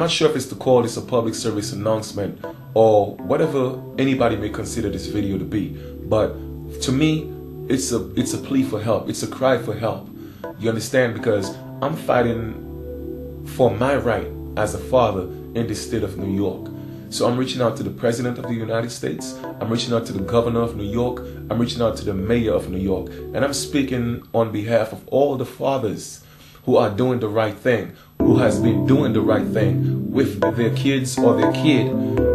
not sure if it's to call this a public service announcement or whatever anybody may consider this video to be, but to me, it's a plea for help. It's a cry for help. You understand? Because I'm fighting for my right as a father in the state of New York. So I'm reaching out to the President of the United States. I'm reaching out to the Governor of New York. I'm reaching out to the Mayor of New York. And I'm speaking on behalf of all the fathers who are doing the right thing, who has been doing the right thing with their kids or their kid,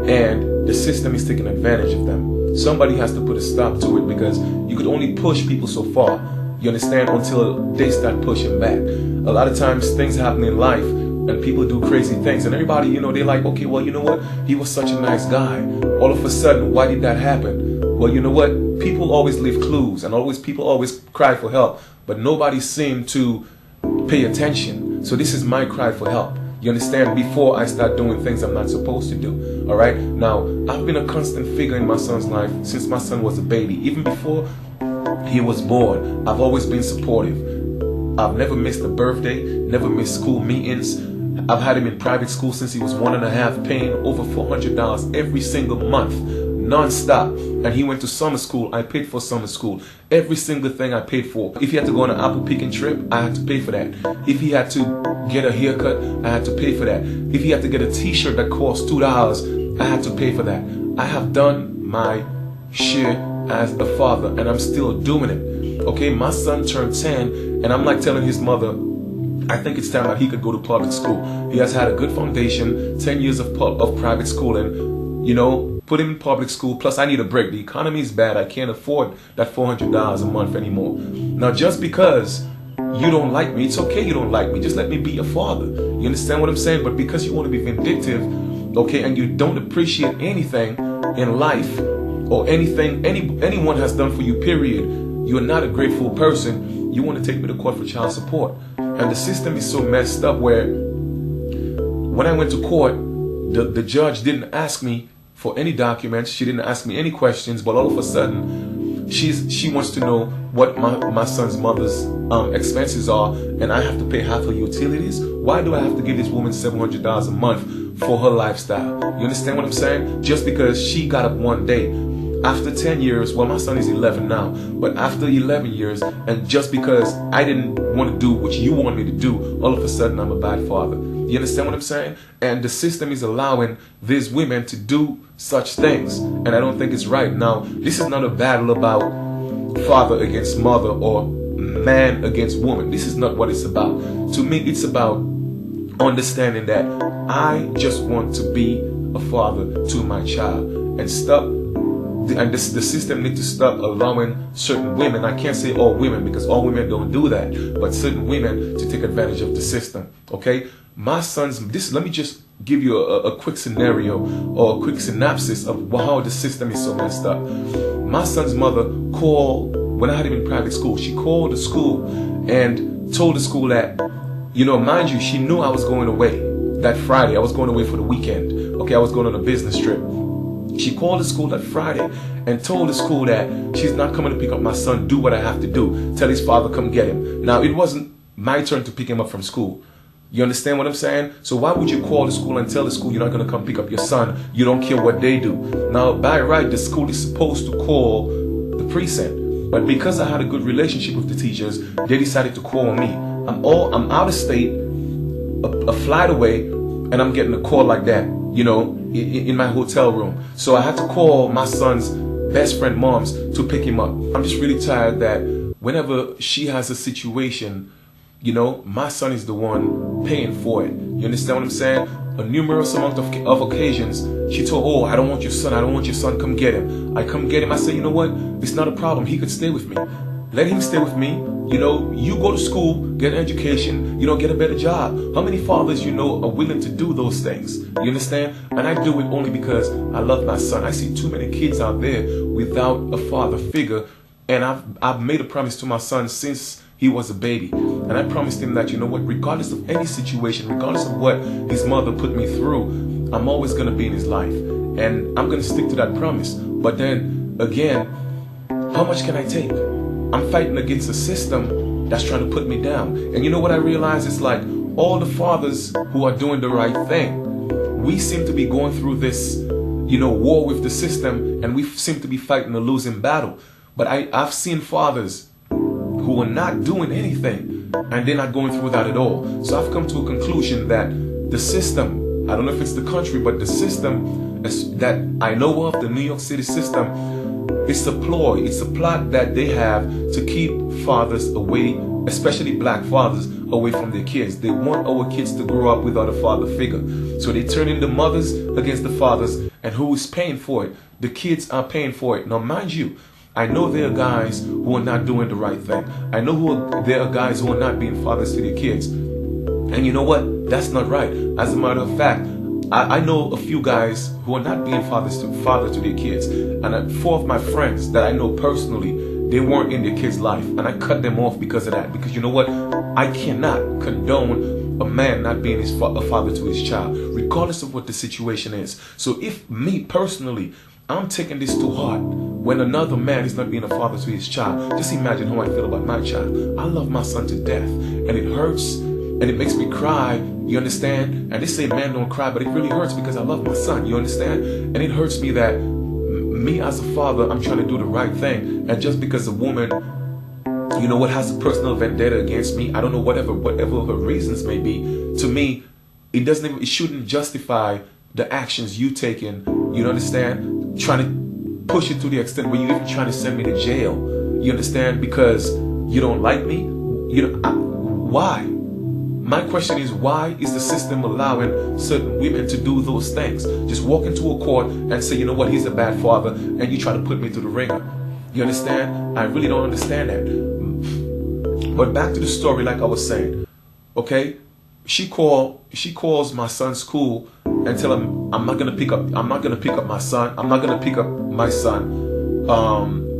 and the system is taking advantage of them. Somebody has to put a stop to it, because you could only push people so far, you understand, until they start pushing back. A lot of times things happen in life and people do crazy things, and everybody, you know, they're like, okay, well, you know what, he was such a nice guy. All of a sudden, why did that happen? Well, you know what, people always leave clues, and people always cry for help, but nobody seemed to pay attention. So this is my cry for help, you understand, before I start doing things I'm not supposed to do. All right, now I've been a constant figure in my son's life since my son was a baby. Even before he was born, I've always been supportive. I've never missed a birthday, never missed school meetings. I've had him in private school since he was 1.5, paying over $400 every single month, non-stop. And he went to summer school. I paid for summer school. Every single thing I paid for. If he had to go on an apple picking trip, I had to pay for that. If he had to get a haircut, I had to pay for that. If he had to get a t-shirt that cost $2, I had to pay for that. I have done my share as a father, and I'm still doing it. Okay, my son turned 10, and I'm like telling his mother, I think it's time that he could go to public school. He has had a good foundation, 10 years of private schooling, you know, put him in public school. Plus, I need a break. The economy is bad. I can't afford that $400 a month anymore. Now, just because you don't like me, it's okay you don't like me. Just let me be your father. You understand what I'm saying? But because you want to be vindictive, okay, and you don't appreciate anything in life or anything anyone has done for you, period, you're not a grateful person, you want to take me to court for child support. And the system is so messed up where when I went to court, the judge didn't ask me for any documents. She didn't ask me any questions, but all of a sudden she wants to know what my son's mother's expenses are, and I have to pay half of utilities. Why do I have to give this woman $700 a month for her lifestyle? You understand what I'm saying? Just because she got up one day after 10 years, well, my son is 11 now, but after 11 years, and just because I didn't want to do what you want me to do, all of a sudden I'm a bad father. You understand what I'm saying? And the system is allowing these women to do such things, and I don't think it's right. Now, this is not a battle about father against mother or man against woman. This is not what it's about. To me, it's about understanding that I just want to be a father to my child, and stop. And the system needs to stop allowing certain women, I can't say all women because all women don't do that, but certain women to take advantage of the system. Okay, my son's, let me just give you a quick scenario or a quick synopsis of how the system is so messed up. My son's mother called, when I had him in private school, she called the school and told the school that, you know, mind you, she knew I was going away that Friday. I was going away for the weekend. Okay, I was going on a business trip. She called the school that Friday and told the school that she's not coming to pick up my son. Do what I have to do. Tell his father, come get him. Now, it wasn't my turn to pick him up from school. You understand what I'm saying? So why would you call the school and tell the school you're not going to come pick up your son? You don't care what they do. Now, by right, the school is supposed to call the precinct. But because I had a good relationship with the teachers, they decided to call me. I'm out of state, a flight away, and I'm getting a call like that, you know, in my hotel room. So I had to call my son's best friend moms to pick him up. I'm just really tired that whenever she has a situation, you know, my son is the one paying for it. You understand what I'm saying? A numerous amount of occasions, she told, oh, I don't want your son, I don't want your son, come get him. I come get him, I say, you know what, it's not a problem, he could stay with me. Let him stay with me. You know, you go to school, get an education, you know, get a better job. How many fathers you know are willing to do those things? You understand? And I do it only because I love my son. I see too many kids out there without a father figure. And I've made a promise to my son since he was a baby. And I promised him that, you know what, regardless of any situation, regardless of what his mother put me through, I'm always going to be in his life. And I'm going to stick to that promise. But then, again, how much can I take? I'm fighting against a system that's trying to put me down. And you know what I realize? It's like all the fathers who are doing the right thing, we seem to be going through this, war with the system, and we seem to be fighting a losing battle. But I've seen fathers who are not doing anything, and they're not going through that at all. So I've come to a conclusion that the system, I don't know if it's the country, but the system that I know of, the New York City system, it's a ploy, it's a plot that they have to keep fathers away, especially black fathers, away from their kids. They want our kids to grow up without a father figure. So they turn in the mothers against the fathers, and who is paying for it? The kids are paying for it. Now, mind you, I know there are guys who are not doing the right thing. I know there are guys who are not being fathers to their kids. And you know what? That's not right. As a matter of fact, I know a few guys who are not being father to their kids. And 4 of my friends that I know personally, they weren't in their kids' life. And I cut them off because of that. Because you know what? I cannot condone a man not being a father to his child, regardless of what the situation is. So if me personally, I'm taking this to heart when another man is not being a father to his child, just imagine how I feel about my child. I love my son to death, and it hurts, and it makes me cry, you understand? And they say men don't cry, but it really hurts because I love my son, you understand? And it hurts me that me as a father, I'm trying to do the right thing, and just because a woman, has a personal vendetta against me, I don't know, whatever her reasons may be, to me, it shouldn't justify the actions you taking, you understand? Trying to push it to the extent where you're even trying to send me to jail, you understand? Because you don't like me, why? My question is, why is the system allowing certain women to do those things? Just walk into a court and say, you know what, he's a bad father, and you try to put me through the ringer. You understand? I really don't understand that. But back to the story, like I was saying, okay? She calls my son's school and tell him, I'm not gonna pick up my son. I'm not gonna pick up my son.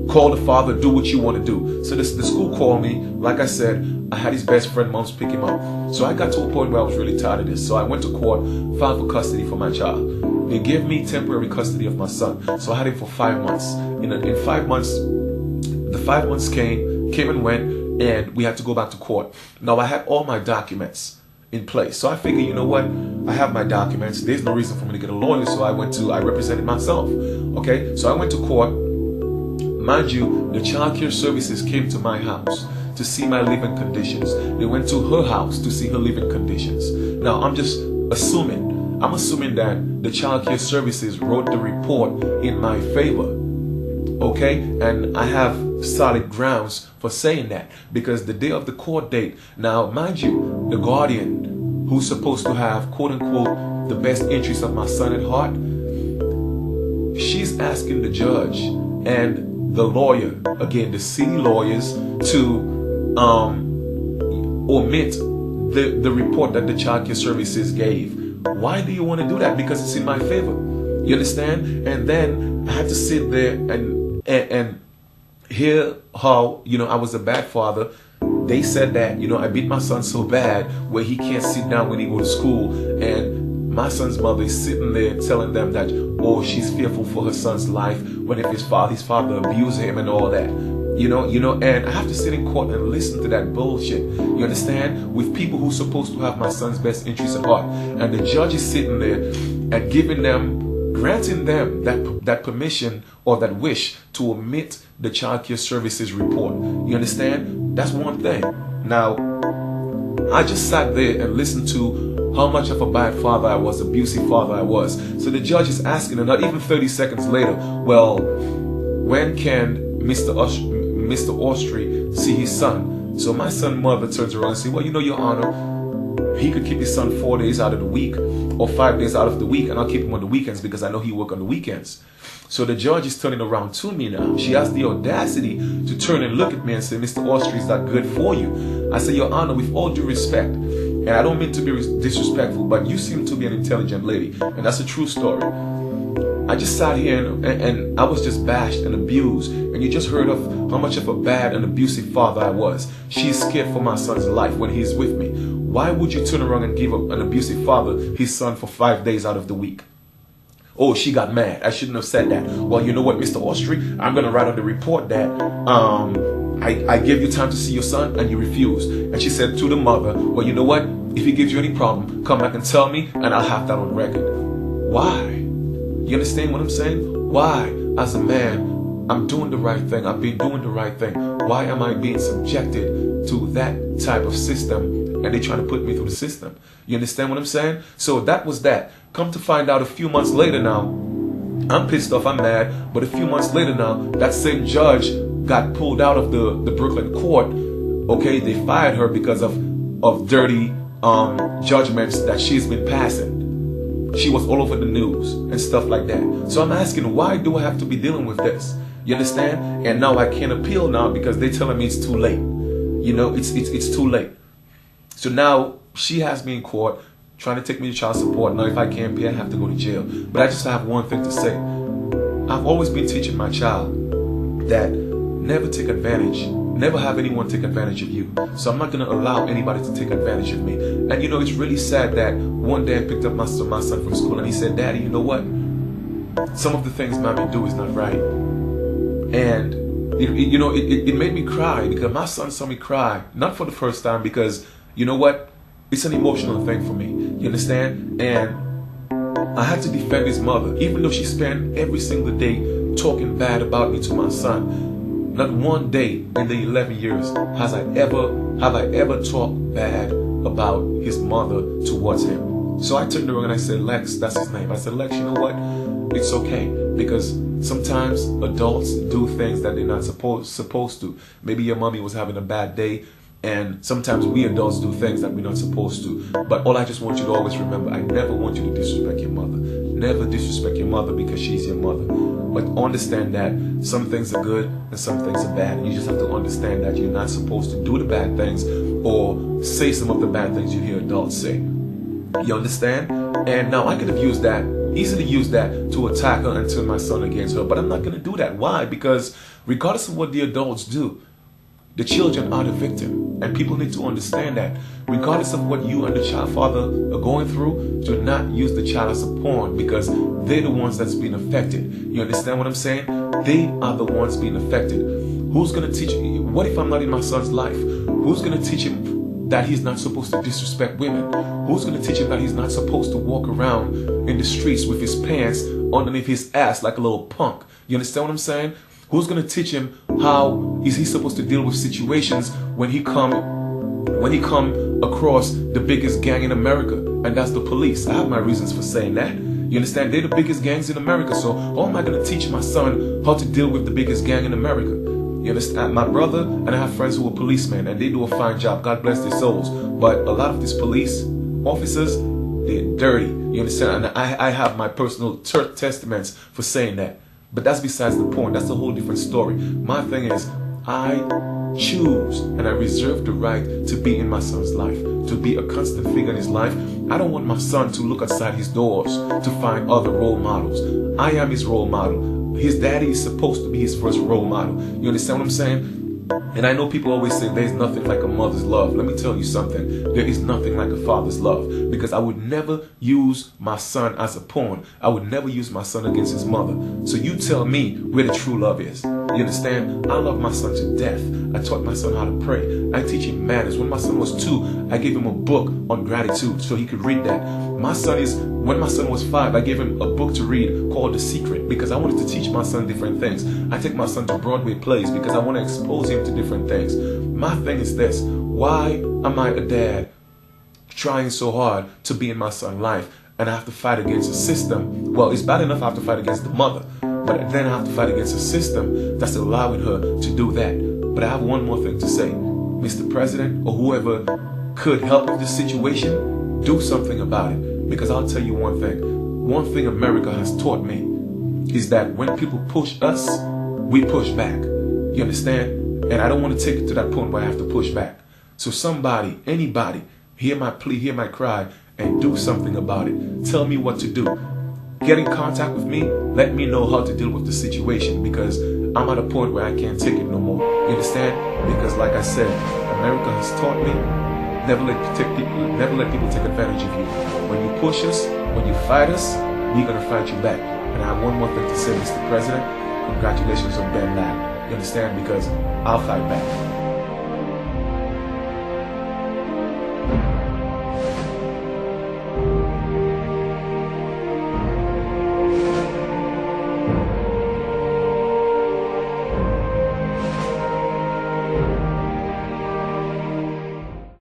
Call the father, do what you want to do. So the school called me. Like I said, I had his best friend mom's pick him up. So I got to a point where I was really tired of this. So I went to court, filed for custody for my child. They gave me temporary custody of my son. So I had him for 5 months. In 5 months, the 5 months came and went, and we had to go back to court. Now I had all my documents in place. So I figured, you know what? I have my documents. There's no reason for me to get a lawyer. So I represented myself. Okay? So I went to court. Mind you, the child care services came to my house to see my living conditions. They went to her house to see her living conditions. Now I'm just assuming that the child care services wrote the report in my favor. Okay? And I have solid grounds for saying that, because the day of the court date, now mind you, the guardian who's supposed to have, quote unquote, the best interests of my son at heart, she's asking the judge and the lawyer, again the city lawyers, to omit the report that the child care services gave. Why do you want to do that? Because it's in my favor, you understand? And then I had to sit there and hear how, I was a bad father. They said that, I beat my son so bad where he can't sit down when he go to school, and my son's mother is sitting there telling them that, oh, she's fearful for her son's life when if his father abused him and all that. And I have to sit in court and listen to that bullshit, you understand, with people who's supposed to have my son's best interests at heart. And the judge is sitting there and granting them that permission or that wish to omit the child care services report. You understand? That's one thing. Now, I just sat there and listened to how much of a bad father I was, abusive father I was. So the judge is asking, and not even 30 seconds later, well, when can Mr. Austri see his son? So my son's mother turns around and says, well, Your Honor, he could keep his son 4 days out of the week or 5 days out of the week, and I'll keep him on the weekends because I know he work on the weekends. So the judge is turning around to me now. She has the audacity to turn and look at me and say, Mr. Austri is not good for you. I say, Your Honor, with all due respect, and I don't mean to be disrespectful, but you seem to be an intelligent lady, and that's a true story. I just sat here and I was just bashed and abused, and you just heard of how much of a bad and abusive father I was. She's scared for my son's life when he's with me. Why would you turn around and give an abusive father his son for 5 days out of the week? Oh, she got mad. I shouldn't have said that. Well, you know what, Mr. Austri, I'm going to write on the report that I gave you time to see your son and you refused. And she said to the mother, well, you know what, if he gives you any problem, come back and tell me and I'll have that on record. Why? You understand what I'm saying? Why, as a man, I'm doing the right thing. I've been doing the right thing. Why am I being subjected to that type of system? And they trying to put me through the system. You understand what I'm saying? So that was that. Come to find out a few months later now, I'm pissed off, I'm mad, but a few months later now, that same judge got pulled out of the Brooklyn court. Okay, they fired her because of dirty judgments that she's been passing. She was all over the news and stuff like that. So I'm asking, why do I have to be dealing with this? You understand? And now I can't appeal now because they're telling me it's too late. You know, it's too late. So now she has me in court trying to take me to child support. Now if I can't pay, I have to go to jail. But I just have one thing to say. I've always been teaching my child that never take advantage. Never have anyone take advantage of you. So I'm not going to allow anybody to take advantage of me. And you know, it's really sad that one day I picked up my son from school and he said, Daddy, you know what? Some of the things mommy do is not right. And it made me cry because my son saw me cry. Not for the first time because, you know what? It's an emotional thing for me. You understand? And I had to defend his mother. Even though she spent every single day talking bad about me to my son. Not one day in the 11 years have I ever talked bad about his mother towards him. So I turned around and I said, Lex, that's his name. I said, Lex, you know what? It's okay because sometimes adults do things that they're not supposed to. Maybe your mommy was having a bad day, and sometimes we adults do things that we're not supposed to. But all I just want you to always remember, I never want you to disrespect your mother. Never disrespect your mother because she's your mother. But understand that some things are good and some things are bad. And you just have to understand that you're not supposed to do the bad things or say some of the bad things you hear adults say. You understand? And now I could have easily used that to attack her and turn my son against her. But I'm not going to do that. Why? Because regardless of what the adults do, the children are the victim. And people need to understand that. Regardless of what you and the child father are going through, do not use the child as a pawn because they're the ones that's being affected. You understand what I'm saying? They are the ones being affected. Who's going to teach? What if I'm not in my son's life? Who's going to teach him that he's not supposed to disrespect women? Who's going to teach him that he's not supposed to walk around in the streets with his pants underneath his ass like a little punk? You understand what I'm saying? Who's going to teach him how is he supposed to deal with situations when he come across the biggest gang in America, and that's the police? I have my reasons for saying that. You understand? They're the biggest gangs in America. So how am I going to teach my son how to deal with the biggest gang in America? You understand? My brother and I have friends who are policemen, and they do a fine job. God bless their souls. But a lot of these police officers, they're dirty. You understand? And I have my personal testaments for saying that. But that's besides the point. That's a whole different story. My thing is, I choose and I reserve the right to be in my son's life, to be a constant figure in his life. I don't want my son to look outside his doors to find other role models. I am his role model. His daddy is supposed to be his first role model. You understand what I'm saying? And I know people always say there's nothing like a mother's love. Let me tell you something. There is nothing like a father's love. Because I would never use my son as a pawn. I would never use my son against his mother. So you tell me where the true love is. You understand? I love my son to death. I taught my son how to pray. I teach him manners. When my son was 2, I gave him a book on gratitude so he could read that. When my son was 5, I gave him a book to read called The Secret because I wanted to teach my son different things. I take my son to Broadway plays because I want to expose him to different things. My thing is this: why am I a dad trying so hard to be in my son's life and I have to fight against a system? Well, it's bad enough I have to fight against the mother, but then I have to fight against a system that's allowing her to do that. But I have one more thing to say. Mr. President or whoever could help with this situation, do something about it. Because I'll tell you one thing America has taught me is that when people push us, we push back. You understand? And I don't want to take it to that point where I have to push back. So somebody, anybody, hear my plea, hear my cry, and do something about it. Tell me what to do. Get in contact with me. Let me know how to deal with the situation because I'm at a point where I can't take it no more. You understand? Because like I said, America has taught me never let people take advantage of you. When you push us, when you fight us, we're going to fight you back. And I have one more thing to say, Mr. President. Congratulations on Ben Laden. You understand? Because I'll fight back.